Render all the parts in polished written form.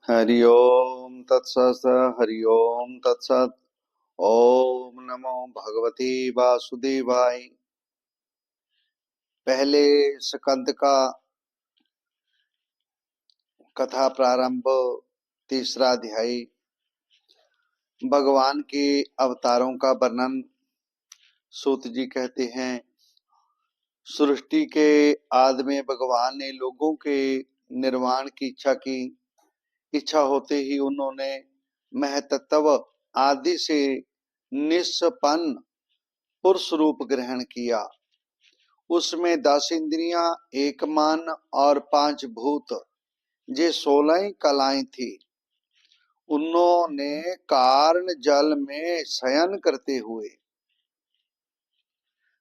हरि ओम तत्सत। हरि ओम तत्सत। ओम नमो भगवते वासुदेवाय। पहले स्कंद का कथा प्रारंभ, तीसरा अध्याय। भगवान के अवतारों का वर्णन। सूत जी कहते हैं, सृष्टि के आदि में भगवान ने लोगों के निर्वाण की इच्छा की। इच्छा होते ही उन्होंने महतत्व आदि से निष्पन्न पुरुष रूप ग्रहण किया। उसमें 10 इंद्रियां, एक मन और 5 भूत, ये 16 कलाएं थी। उन्होंने कारण जल में शयन करते हुए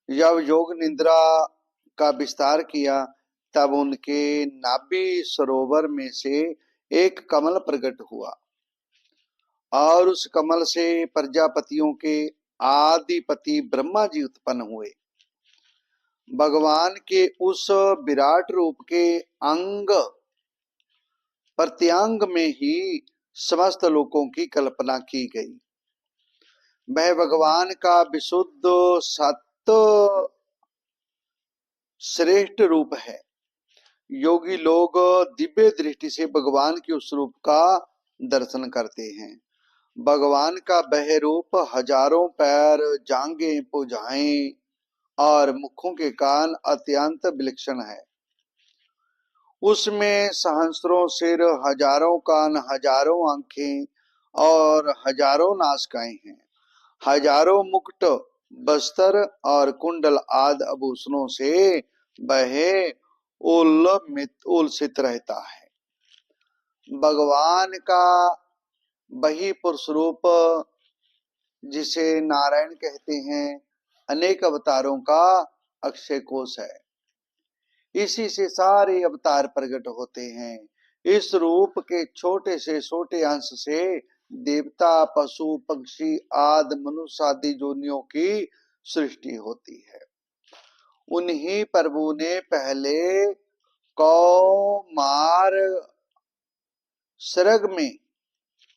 जब योग निद्रा का विस्तार किया, तब उनके नाभि सरोवर में से एक कमल प्रकट हुआ और उस कमल से प्रजापतियों के आदिपति ब्रह्मा जी उत्पन्न हुए। भगवान के उस विराट रूप के अंग प्रत्यंग में ही समस्त लोकों की कल्पना की गई। वह भगवान का विशुद्ध सत्य श्रेष्ठ रूप है। योगी लोग दिव्य दृष्टि से भगवान के उस रूप का दर्शन करते हैं। भगवान का वह रूप हजारों पैर, जांघें, भुजाएं और मुखों के कान अत्यंत विलक्षण है। उसमें सहस्रों सिर, हजारों कान, हजारों आंखें और हजारों नासिकाएं हैं। हजारों मुकुट, बस्तर और कुंडल आदि आभूषणों से वह उल्लसित रहता है। भगवान का वही पुरुष रूप, जिसे नारायण कहते हैं, अनेक अवतारों का अक्षय कोश है। इसी से सारे अवतार प्रकट होते हैं। इस रूप के छोटे से छोटे अंश से देवता, पशु, पक्षी आदि मनुष्य आदि योनियों की सृष्टि होती है। उन्हीं प्रभु ने पहले कौमार सर्ग में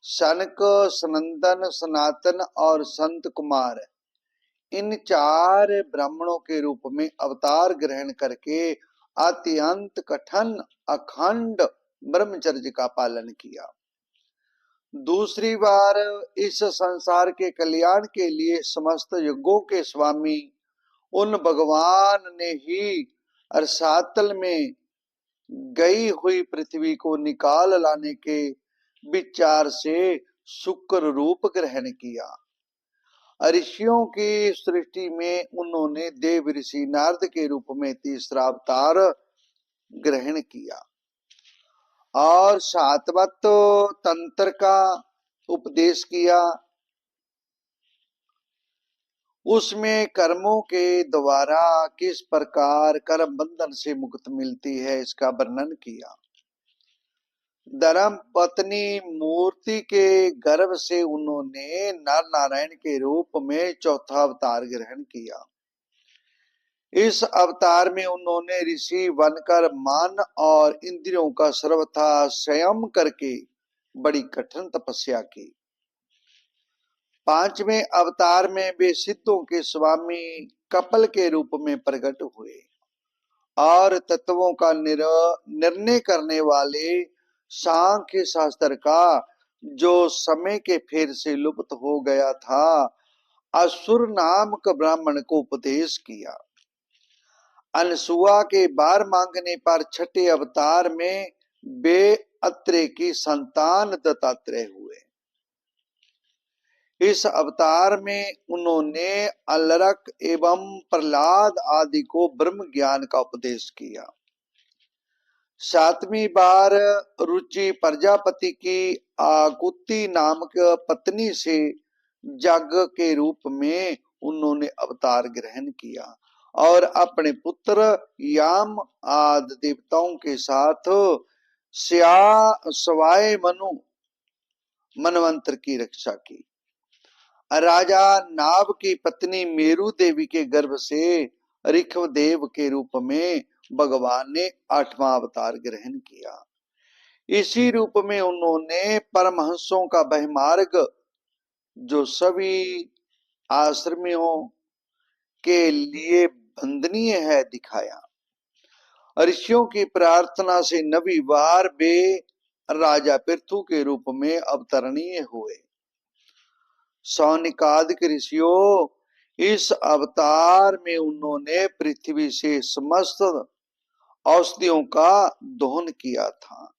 सनक, सनंदन, सनातन और संत कुमार, इन 4 ब्राह्मणों के रूप में अवतार ग्रहण करके अत्यंत कठिन अखंड ब्रह्मचर्य का पालन किया। दूसरी बार इस संसार के कल्याण के लिए समस्त युगों के स्वामी उन भगवान ने ही रसातल में गई हुई पृथ्वी को निकाल लाने के विचार से शुक्र रूप ग्रहण किया। ऋषियों की सृष्टि में उन्होंने देव ऋषि नारद के रूप में तीसरा अवतार ग्रहण किया और सातवत तंत्र का उपदेश किया। उसमें कर्मों के द्वारा किस प्रकार कर्म बंधन से मुक्ति मिलती है, इसका वर्णन किया। धर्म पत्नी मूर्ति के गर्भ से उन्होंने नर नारायण के रूप में चौथा अवतार ग्रहण किया। इस अवतार में उन्होंने ऋषि बनकर मन और इंद्रियों का सर्वथा संयम करके बड़ी कठिन तपस्या की। 5वें अवतार में वे सिद्धों के स्वामी कपिल के रूप में प्रकट हुए और तत्वों का निर्णय करने वाले सांख्य शास्त्र का, जो समय के फेर से लुप्त हो गया था, असुर नामक ब्राह्मण को उपदेश किया। अनसुआ के बार मांगने पर छठे अवतार में वे अत्रे की संतान दत्तात्रेय हुए। इस अवतार में उन्होंने अलरक एवं प्रहलाद आदि को ब्रह्म ज्ञान का उपदेश किया। 7वीं बार रुचि प्रजापति की आकुति नामक पत्नी से जग के रूप में उन्होंने अवतार ग्रहण किया और अपने पुत्र याम आदि देवताओं के साथ स्वाय मनु मनवंतर की रक्षा की। राजा नाभ की पत्नी मेरु देवी के गर्भ से ऋषभ देव के रूप में भगवान ने 8वां अवतार ग्रहण किया। इसी रूप में उन्होंने परमहंसों का वह मार्ग जो सभी आश्रमियों के लिए वंदनीय है दिखाया। ऋषियों की प्रार्थना से नवीवार वे राजा पृथु के रूप में अवतरणीय हुए। सौनिकादिक ऋषियों, इस अवतार में उन्होंने पृथ्वी से समस्त औषधियों का दोहन किया था।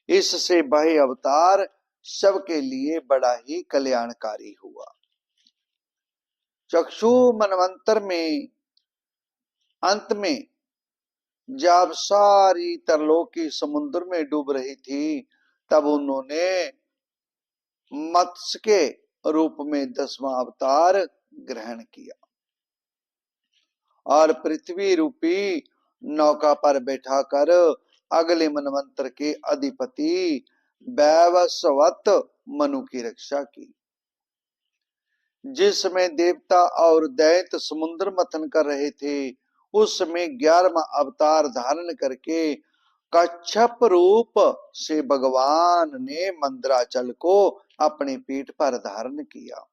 इससे वह अवतार सबके लिए बड़ा ही कल्याणकारी हुआ। चक्षु मनवंतर में अंत में जब सारी तरलोकी समुद्र में डूब रही थी, तब उन्होंने मत्स्य के रूप में 10वां अवतार ग्रहण किया और पृथ्वी रूपी नौका पर बैठाकर अगले मनवंतर के अधिपति वैवस्वत मनु की रक्षा की। जिस समय देवता और दैत्य समुद्र मंथन कर रहे थे, उस समय 11वां अवतार धारण करके कच्छप रूप से भगवान ने मंदराचल को अपने पीठ पर धारण किया।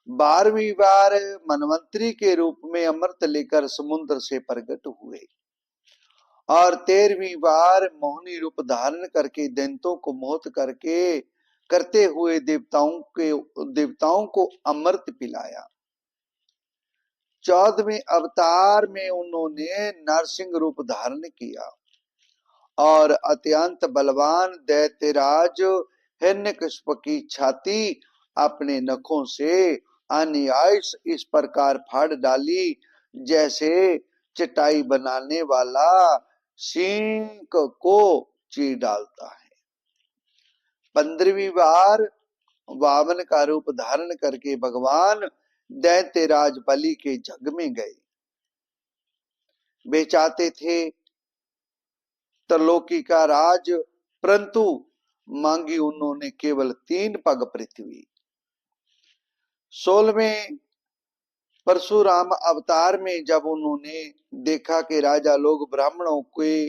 12वीं बार मनवंतरी के रूप में अमृत लेकर समुद्र से प्रकट हुए और 13वीं बार मोहिनी रूप धारण करके दैत्यों को मोहित करते हुए देवताओं को अमृत पिलाया। 14वें अवतार में उन्होंने नरसिंह रूप धारण किया और अत्यंत बलवान दैत्यराज हिरण्यकश्यप की छाती अपने नखों से अनायास इस प्रकार फाड़ डाली जैसे चटाई बनाने वाला सींग को चीर डालता है। 15वीं बार वामन का रूप धारण करके भगवान दैत्यराज बलि के जग में गए। वे चाहते थे त्रिलोकी का राज, परंतु मांगी उन्होंने केवल 3 पग पृथ्वी। 16वें परशुराम अवतार में जब उन्होंने देखा कि राजा लोग ब्राह्मणों के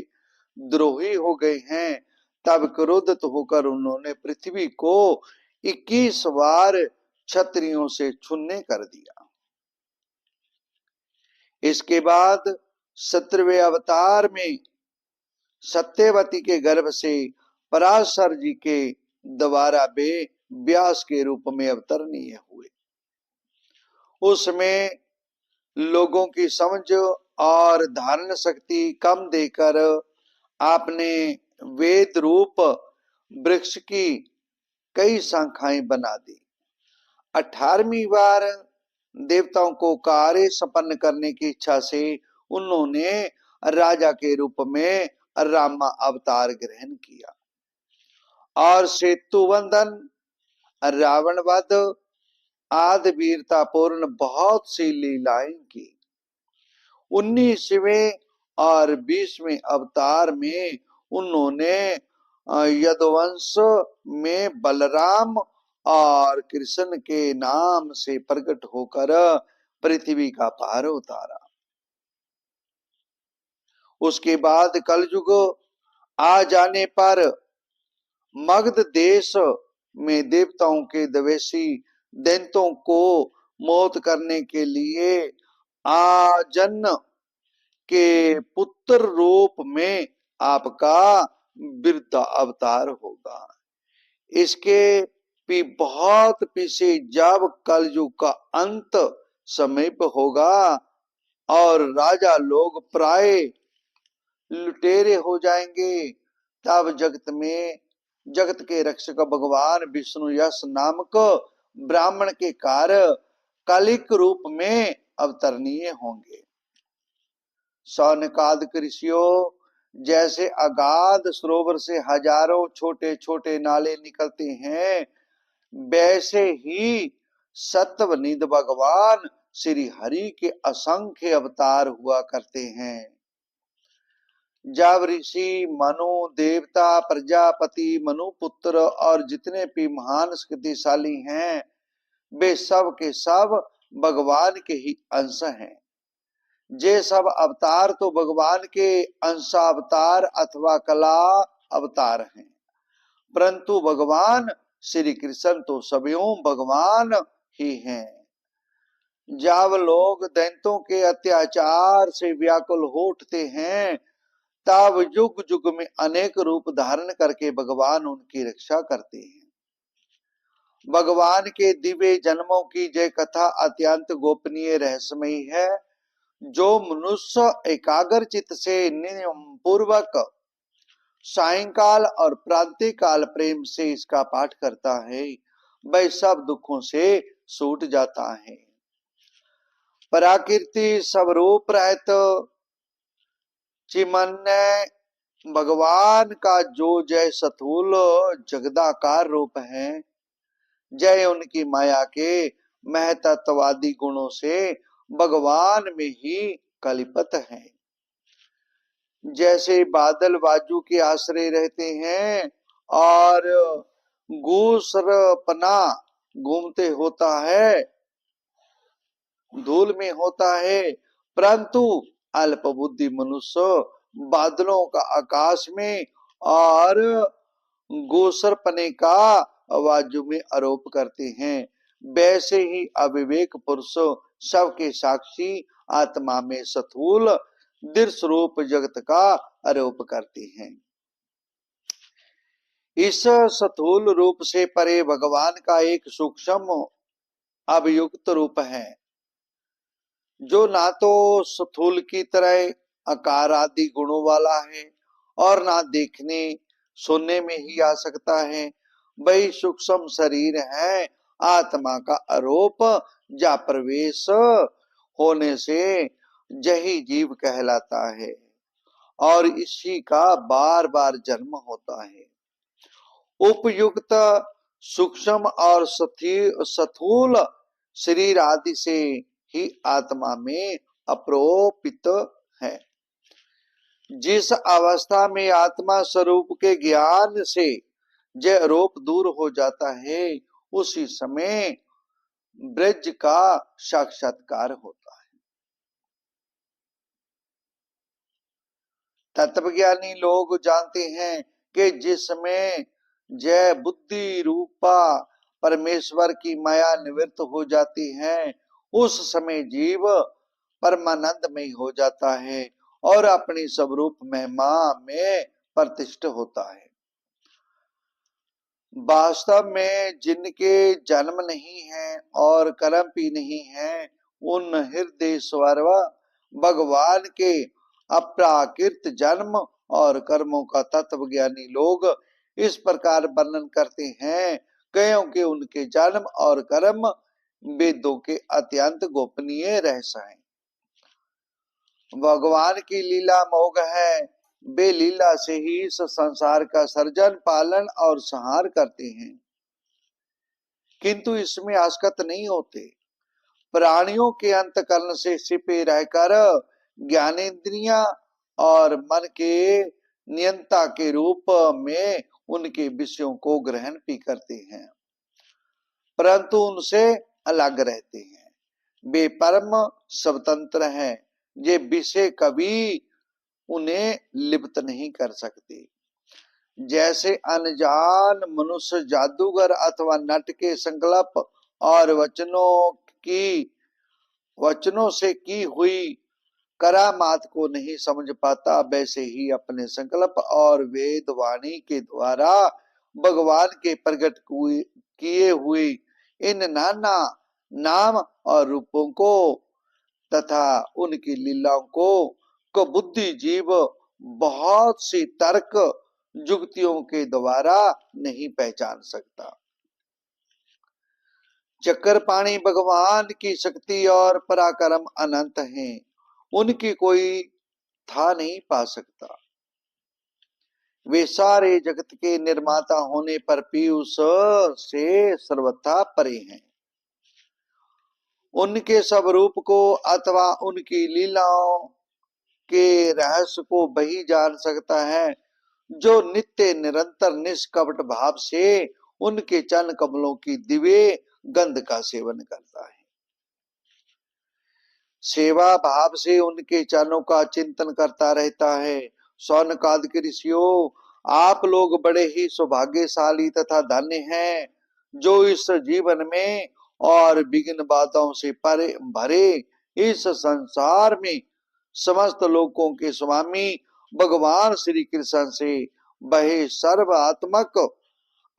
द्रोही हो गए हैं, तब क्रोधित होकर उन्होंने पृथ्वी को 21 बार क्षत्रियों से छुन्ने कर दिया। इसके बाद 17वें अवतार में सत्यवती के गर्भ से पराशर जी के द्वारा वे व्यास के रूप में अवतरणीय हुए। उसमें लोगों की समझ और धारण शक्ति कम देकर आपने वेद रूप वृक्ष की कई शाखाएं बना दी। 18वीं बार देवताओं को कार्य संपन्न करने की इच्छा से उन्होंने राजा के रूप में रामा अवतार ग्रहण किया और सेतु बंधन, रावण वध आदि वीरतापूर्ण बहुत सी लीलाएं की। 19वें और 20वें अवतार में उन्होंने यदुवंश में बलराम और कृष्ण के नाम से प्रकट होकर पृथ्वी का भार उतारा। उसके बाद कलयुग आ जाने पर मगध देश में देवताओं के द्वेषी दैत्यों को मोहित करने के लिए आजन के पुत्र रूप में आपका वृद्ध अवतार होगा। इसके भी बहुत पीछे जब कलयुग का अंत समीप होगा और राजा लोग प्राय लुटेरे हो जाएंगे, तब जगत के रक्षक भगवान विष्णु यश नामक ब्राह्मण के कार्य कालिक रूप में अवतरणीय होंगे। सौनकादिक ऋषियों, जैसे अगाध सरोवर से हजारों छोटे छोटे नाले निकलते हैं, वैसे ही सत्वनिध भगवान श्री हरि के असंख्य अवतार हुआ करते हैं। जब ऋषि मनु, देवता, प्रजापति, मनुपुत्र और जितने भी महान शक्तिशाली हैं, वे सब के सब भगवान के ही अंश हैं। ये सब अवतार तो भगवान के अंशावतार अथवा कला अवतार हैं, परंतु भगवान श्री कृष्ण तो सभ्यों भगवान ही हैं। जब लोग दैत्यों के अत्याचार से व्याकुल हो उठते हैं, तब युग युग में अनेक रूप धारण करके भगवान उनकी रक्षा करते हैं। भगवान के दिव्य जन्मों की जय कथा अत्यंत गोपनीय रहस्यमयी है। जो मनुष्य एकाग्र चित्त से नियम पूर्वक सायंकाल और प्रातः काल प्रेम से इसका पाठ करता है, वह सब दुखों से छूट जाता है। प्रकृति स्वरूप रहत चिमन्य भगवान का जो जय स्थूल जगदाकार रूप है, जय उनकी माया के महतत्वादी गुणों से भगवान में ही कलिपत है। जैसे बादल बाजू के आश्रय रहते हैं और गूसरपना घूमते होता है, धूल में होता है, परंतु अल्प बुद्धि मनुष्य बादलों का आकाश में और गोसरपने का बाजू में आरोप करते हैं। वैसे ही अविवेक पुरुष सबके साक्षी आत्मा में स्थूल दृश्य रूप जगत का आरोप करते हैं। इस स्थूल रूप से परे भगवान का एक सूक्ष्म अभियुक्त रूप है, जो ना तो स्थूल की तरह आकार आदि गुणों वाला है और ना देखने सुनने में ही आ सकता है। वही सूक्ष्म शरीर है, आत्मा का आरोप जा प्रवेश होने से यही जीव कहलाता है और इसी का बार बार जन्म होता है। उपयुक्त सूक्ष्म और स्थूल शरीर आदि से ही आत्मा में अप्रोपित है। जिस अवस्था में आत्मा स्वरूप के ज्ञान से यह आरोप दूर हो जाता है, उसी समय ब्रज का साक्षात्कार होता है। तत्वज्ञानी लोग जानते हैं कि जिसमें जय बुद्धि रूपा परमेश्वर की माया निवृत्त हो जाती है, उस समय जीव परमानंद में हो जाता है और अपनी स्वरूप महिमा में प्रतिष्ठित होता है। वास्तव में जिनके जन्म नहीं है और कर्म भी नहीं है, उन हृदयेश्वर भगवान के अप्राकृत जन्म और कर्मों का तत्वज्ञानी लोग इस प्रकार वर्णन करते हैं, क्योंकि उनके जन्म और कर्म वेदों के अत्यंत गोपनीय रहस्य हैं। भगवान की लीला मोघ है, वे लीला से ही इस संसार का सर्जन पालन और संहार करते हैं, किंतु इसमें आसक्त नहीं होते। प्राणियों के अंतकरण से छिपे रहकर ज्ञानेंद्रियां और मन के नियंता के रूप में उनके विषयों को ग्रहण भी करते हैं, परंतु उनसे अलग रहते हैं। वे परम स्वतंत्र हैं, ये विषय कभी उन्हें लिप्त नहीं कर सकते। जैसे अनजान मनुष्य जादूगर अथवा नट के संकल्प और वचनों से की हुई करामात को नहीं समझ पाता, वैसे ही अपने संकल्प और वेद वाणी के द्वारा भगवान के प्रकट किए हुए इन नाना नाम और रूपों को तथा उनकी लीलाओं को बुद्धि जीव बहुत सी तर्क युक्तियों के द्वारा नहीं पहचान सकता। चक्रपाणी भगवान की शक्ति और पराक्रम अनंत हैं, उनकी कोई था नहीं पा सकता। वे सारे जगत के निर्माता होने पर भी उस से सर्वथा परे हैं। उनके स्वरूप को अथवा उनकी लीलाओं के रहस्य को वही जान सकता है जो नित्य निरंतर निष्कपट भाव से उनके चरण कमलों की दिव्य गंध का सेवन करता है। सेवा भाव से उनके चरणों का चिंतन करता रहता है। शौनकादिक ऋषियों, आप लोग बड़े ही सौभाग्यशाली तथा धन्य हैं, जो इस जीवन में और विघ्न बातों से भरे इस संसार में समस्त लोकों के स्वामी भगवान श्री कृष्ण से बहे सर्वात्मक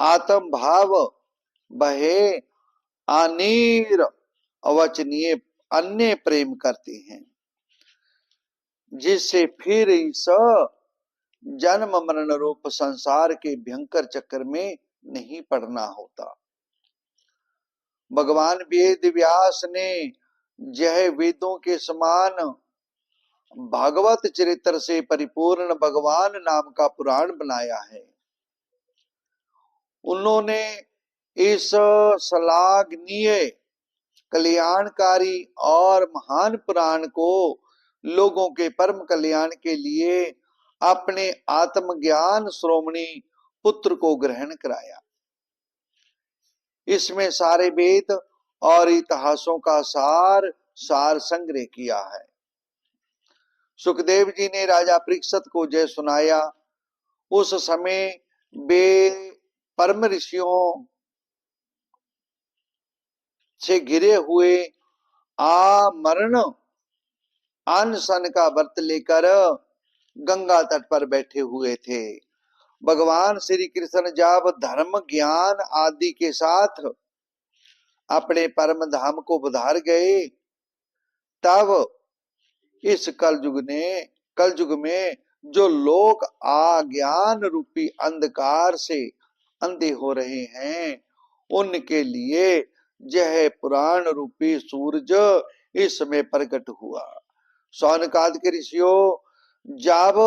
आत्म भाव, बहे अनीर अवचनीय अन्य प्रेम करते हैं, जिससे फिर इस जन्म मरण रूप संसार के भयंकर चक्कर में नहीं पड़ना होता। भगवान वेद व्यास ने जय वेदों के समान भागवत चरित्र से परिपूर्ण भगवान नाम का पुराण बनाया है। उन्होंने इस श्लाघनीय कल्याणकारी और महान पुराण को लोगों के परम कल्याण के लिए अपने आत्मज्ञान श्रोमणी पुत्र को ग्रहण कराया। इसमें सारे वेद और इतिहासों का सार संग्रह किया है। सुखदेव जी ने राजा परीक्षित को जय सुनाया। उस समय वे परम ऋषियों से घिरे हुए आमरण अनशन का व्रत लेकर गंगा तट पर बैठे हुए थे। भगवान श्री कृष्ण जब धर्म ज्ञान आदि के साथ अपने परम धाम को पधार गए, तब इस कलयुग में जो लोग अज्ञान रूपी अंधकार से अंधे हो रहे हैं, उनके लिए यह पुराण रूपी सूरज इस समय प्रकट हुआ। सौनकादि के ऋषियों, जब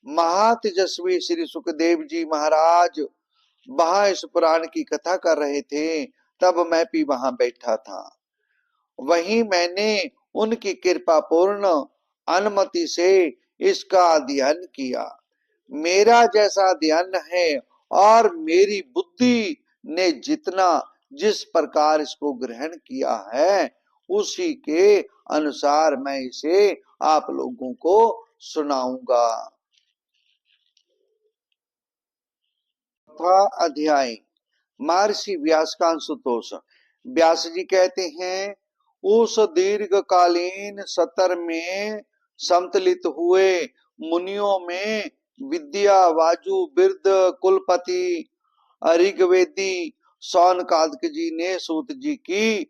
महातेजस्वी श्री सुखदेव जी महाराज वहां इस पुराण की कथा कर रहे थे, तब मैं भी वहां बैठा था। वहीं मैंने उनकी कृपा पूर्ण अनुमति से इसका अध्ययन किया। मेरा जैसा अध्ययन है और मेरी बुद्धि ने जिस प्रकार इसको ग्रहण किया है, उसी के अनुसार मैं इसे आप लोगों को सुनाऊंगा। अध्याय महर्षि व्यास का अंशुतोष। व्यास जी कहते हैं, उस दीर्घकालीन सत्र में समतलित हुए मुनियों में विद्या वाजु बिरद कुलपति ऋग्वेदी सौनकादिक जी ने सूत जी की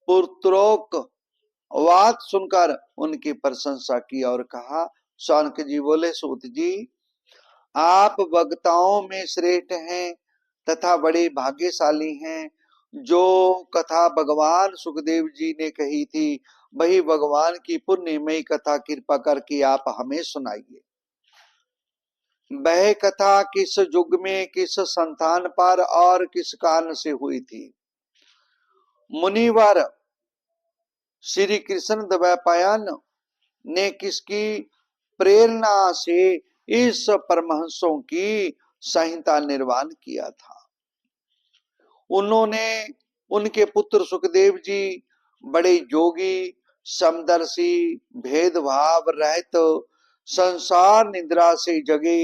पुत्रोक्त बात सुनकर उनकी प्रशंसा की और कहा। सौनक जी बोले, सूत जी, आप वक्ताओं में श्रेष्ठ हैं तथा बड़े भाग्यशाली हैं। जो कथा भगवान सुखदेव जी ने कही थी, वही भगवान की पुण्यमयी कथा कृपा करके आप हमें सुनाइए। वह कथा किस युग में, किस संतान पर और किस कारण से हुई थी? मुनिवर श्री कृष्ण द्वैपायन ने किसकी प्रेरणा से इस परमहंसों की संहिता निर्माण किया था? उन्होंने, उनके पुत्र सुखदेव जी बड़े योगी, समदर्शी, भेदभाव रहित, संसार निद्रा से जगे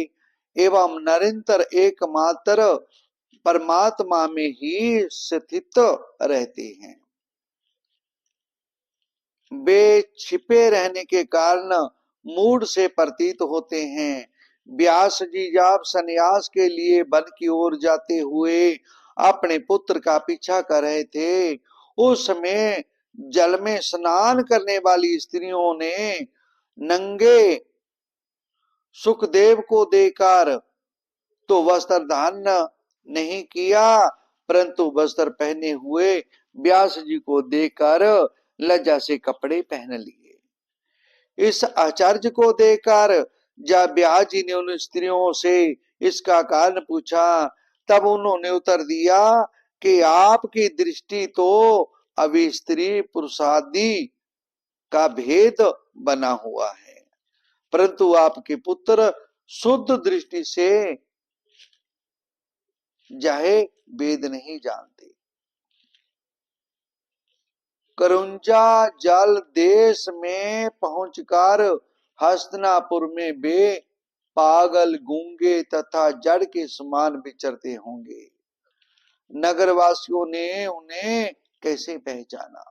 एवं निरंतर एकमात्र परमात्मा में ही स्थित रहते हैं। वे छिपे रहने के कारण मूड से प्रतीत होते हैं। व्यास जी जब संन्यास के लिए वन की ओर जाते हुए अपने पुत्र का पीछा कर रहे थे, उस समय जल में स्नान करने वाली स्त्रियों ने नंगे सुखदेव को देखकर तो वस्त्र धारण नहीं किया, परंतु वस्त्र पहने हुए व्यास जी को देखकर लज्जा से कपड़े पहन लिए। इस आचार्य को देखकर जब व्यास जी ने उन स्त्रियों से इसका कारण पूछा, तब उन्होंने उत्तर दिया कि आपकी दृष्टि तो अभी स्त्री पुरुषादि का भेद बना हुआ है, परंतु आपके पुत्र शुद्ध दृष्टि से जाहे वेद नहीं जानते। करुंजा जल देश में पहुंचकर हस्तिनापुर में वे पागल, गूंगे तथा जड़ के समान विचरते होंगे। नगरवासियों ने उन्हें कैसे पहचाना?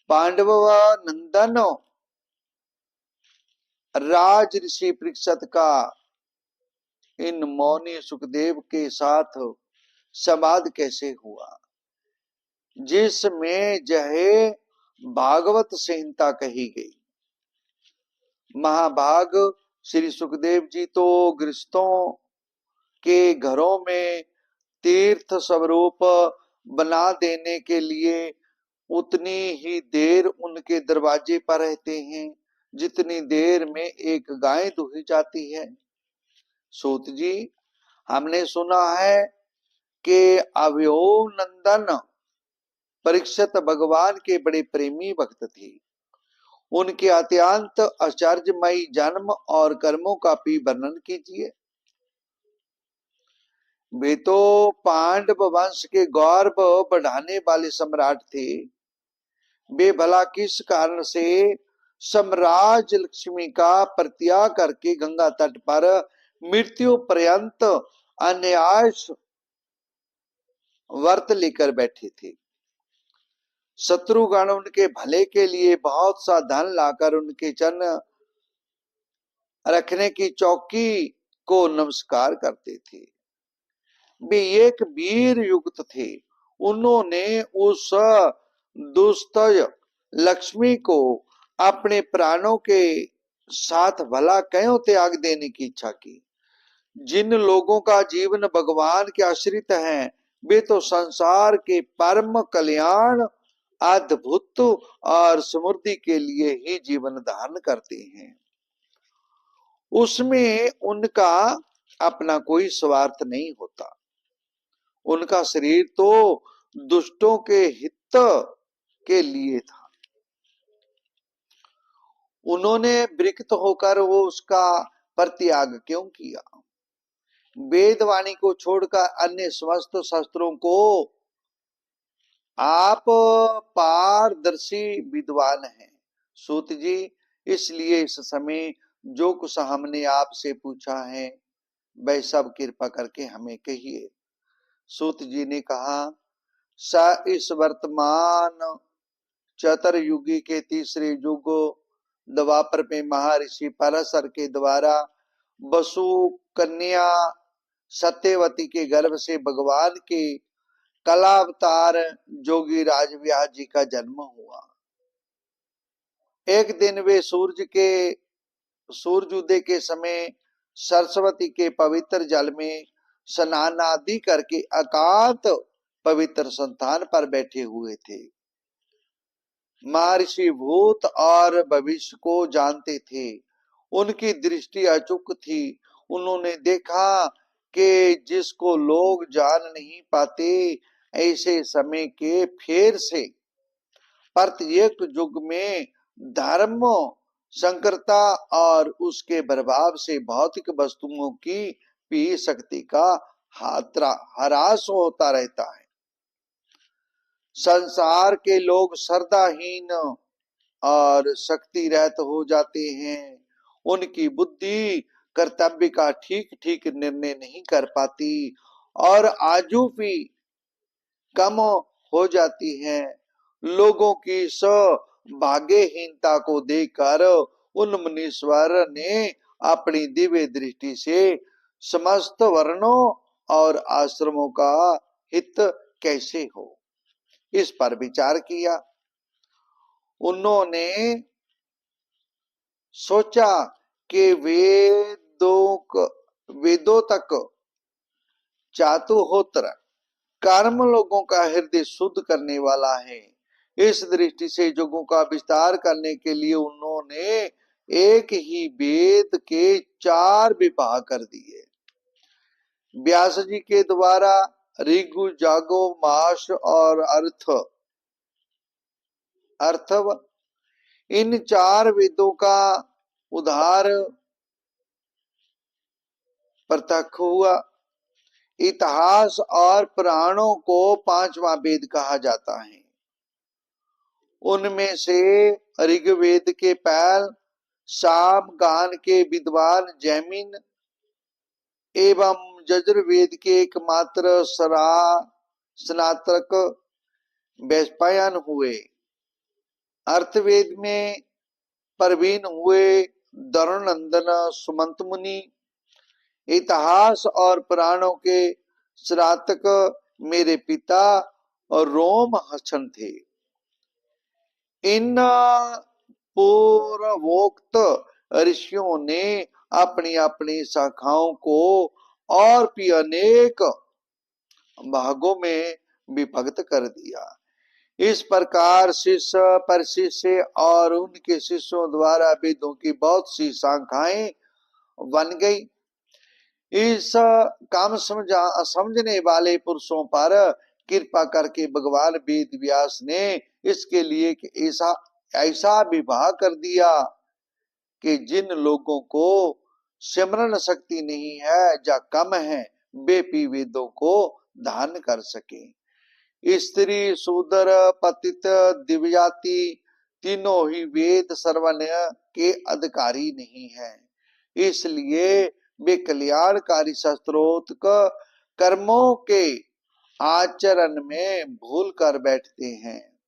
पांडव नंदन राज ऋषि परीक्षित का इन मौनी सुखदेव के साथ संवाद कैसे हुआ, जिसमें जहे भागवत संहिता कही गई। महाभाग श्री सुखदेव जी तो गृहस्थों के घरों में तीर्थ स्वरूप बना देने के लिए उतनी ही देर उनके दरवाजे पर रहते हैं जितनी देर में एक गाय दुही जाती है। सूत जी, हमने सुना है कि अभिनंदन परीक्षित भगवान के बड़े प्रेमी भक्त थे। उनके अत्यंत आश्चर्यमयी जन्म और कर्मों का भी वर्णन कीजिए। वे तो पांडव वंश के गौरव बढ़ाने वाले सम्राट थे। वे भला किस कारण से सम्राज लक्ष्मी का परित्याग करके गंगा तट पर मृत्यु पर्यंत अन्यायश व्रत लेकर बैठे थे? शत्रुगण उनके भले के लिए बहुत सा धन लाकर उनके चरण रखने की चौकी को नमस्कार करते थे। वे एक वीर युक्त थे। उन्होंने उस दुष्ट लक्ष्मी को अपने प्राणों के साथ भला क्यों त्याग देने की इच्छा की? जिन लोगों का जीवन भगवान के आश्रित है, वे तो संसार के परम कल्याण, अद्भुत और समृद्धि के लिए ही जीवन धारण करते हैं। उसमें उनका अपना कोई स्वार्थ नहीं होता। उनका शरीर तो दुष्टों के हित के लिए था। उन्होंने विरक्त होकर वो उसका परित्याग क्यों किया? वेदवाणी को छोड़कर अन्य समस्त शास्त्रों को आप पारदर्शी विद्वान हैं। सूत जी, इसलिए इस समय जो कुछ हमने आपसे पूछा है वह सब कृपा करके हमें कहिए। सूत जी ने कहा, स इस वर्तमान चतुर्युगी के तीसरे युग द्वापर में महर्षि पराशर के द्वारा वसु कन्या सत्यवती के गर्भ से भगवान के कलावतार जोगी राजव्यास जी का जन्म हुआ। एक दिन वे सूर्योदय के समय सरस्वती के पवित्र जल में स्नान आदि करके अकांत पवित्र संतान पर बैठे हुए थे। महर्षि भूत और भविष्य को जानते थे। उनकी दृष्टि अचूक थी। उन्होंने देखा कि जिसको लोग जान नहीं पाते, ऐसे समय के फेर से प्रत्येक युग में धर्म संकरता और उसके प्रभाव से भौतिक वस्तुओं की भी शक्ति का ह्रास होता रहता है। संसार के लोग श्रद्धाहीन और शक्ति रहित हो जाते हैं। उनकी बुद्धि कर्तव्य का ठीक ठीक निर्णय नहीं कर पाती और आजू भी कम हो जाती है। लोगों की सौभाग्यहीनता को देखकर उन मुनीश्वर ने अपनी दिव्य दृष्टि से समस्त वर्णों और आश्रमों का हित कैसे हो, इस पर विचार किया। उन्होंने सोचा कि वेदों तक चातुहोत्र कर्म लोगों का हृदय शुद्ध करने वाला है। इस दृष्टि से युगों का विस्तार करने के लिए उन्होंने एक ही वेद के 4 विभाग कर दिए। व्यास जी के द्वारा ऋगु, जागो, मास और अर्थव, इन 4 वेदों का उद्धार प्रत्यक्ष हुआ। इतिहास और पुराणों को 5वां वेद कहा जाता है। उनमें से ऋग्वेद के पहल साम गान के विद्वान जैमिन एवं यजुर्वेद के एकमात्र स्नातक वैशंपायन हुए। अर्थवेद में प्रवीण हुए दरुणनंदन सुमंत मुनि, इतिहास और पुराणों के स्नातक मेरे पिता और रोमहर्षण थे। इन पूर्वोक्त ऋषियों ने अपनी अपनी शाखाओं को और भी अनेक भागों में विभक्त कर दिया। इस प्रकार शिष्य पर शिष्य और उनके शिष्यों द्वारा वेदों की बहुत सी शाखाएं बन गई। इस काम समझने वाले पुरुषों पर कृपा करके भगवान वेद व्यास ने इसके लिए ऐसा ऐसा विवाह कर दिया कि जिन लोगों को स्मरण शक्ति नहीं है या कम है, वे भी वेदों को धारण कर सके। स्त्री शूद्र पतित दिव्याति तीनों ही वेद श्रवण के अधिकारी नहीं है, इसलिए वे कल्याणकारी शास्त्रोक्त कर्मों के आचरण में भूल कर बैठते हैं।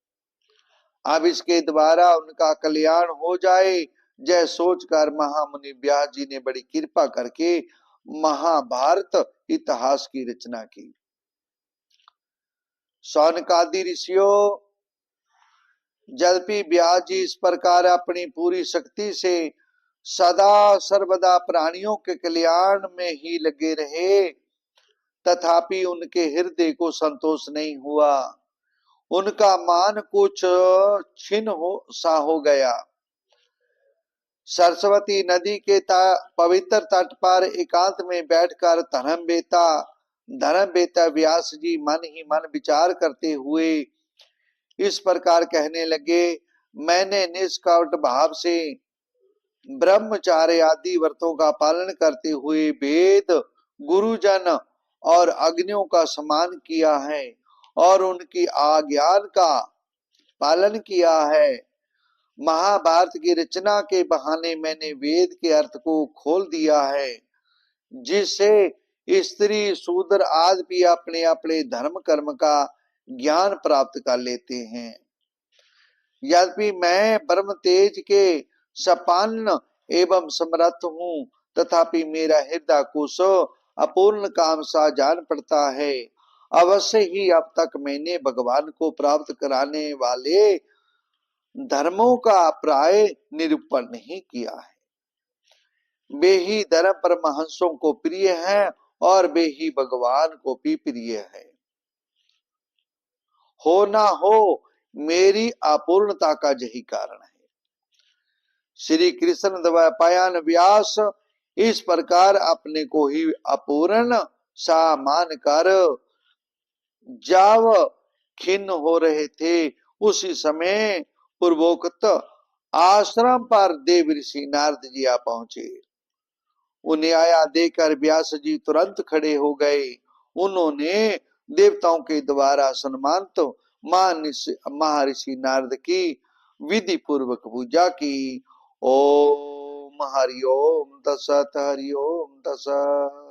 अब इसके द्वारा उनका कल्याण हो जाए, जय सोचकर महामुनि व्यास जी ने बड़ी कृपा करके महाभारत इतिहास की रचना की। शौनकादि ऋषियों, यद्यपि व्यास जी इस प्रकार अपनी पूरी शक्ति से सदा सर्वदा प्राणियों के कल्याण में ही लगे रहे, तथापि उनके हृदय को संतोष नहीं हुआ। उनका मान कुछ छिन्न हो गया। सरस्वती नदी के पवित्र तट पर एकांत में बैठकर धर्मवेता व्यास जी मन ही मन विचार करते हुए इस प्रकार कहने लगे, मैंने निष्कपट भाव से ब्रह्मचार्य आदि व्रतों का पालन करते हुए वेद, गुरुजन और अग्नियों का सम्मान किया है और उनकी आज्ञान का पालन किया है। महाभारत की रचना के बहाने मैंने वेद के अर्थ को खोल दिया है, जिससे स्त्री शूद्र आदि भी अपने अपने धर्म कर्म का ज्ञान प्राप्त कर लेते हैं। यद्यपि मैं ब्रह्म तेज के संपन्न एवं समर्थ हूँ, तथापि मेरा हृदय कुश अपूर्ण काम सा जान पड़ता है। अवश्य ही अब तक मैंने भगवान को प्राप्त कराने वाले धर्मों का प्राय निरूपण नहीं किया है। वे ही धर्म परमहंसों को प्रिय है और वे ही भगवान को भी प्रिय है। हो ना हो, मेरी अपूर्णता का यही कारण है। श्री कृष्ण द्वैपायन व्यास इस प्रकार अपने को ही अपूर्ण सा मानकर जब खिन्न हो रहे थे, उसी समय पूर्वोक्त आश्रम पर देव ऋषि नारद जी आ पहुंचे। उन्हें आया देखकर व्यास जी तुरंत खड़े हो गए। उन्होंने देवताओं के द्वारा सम्मानित महर्षि नारद की विधि पूर्वक पूजा की। ओम हरि ओम तत्सत, हरि ओम तत्सत।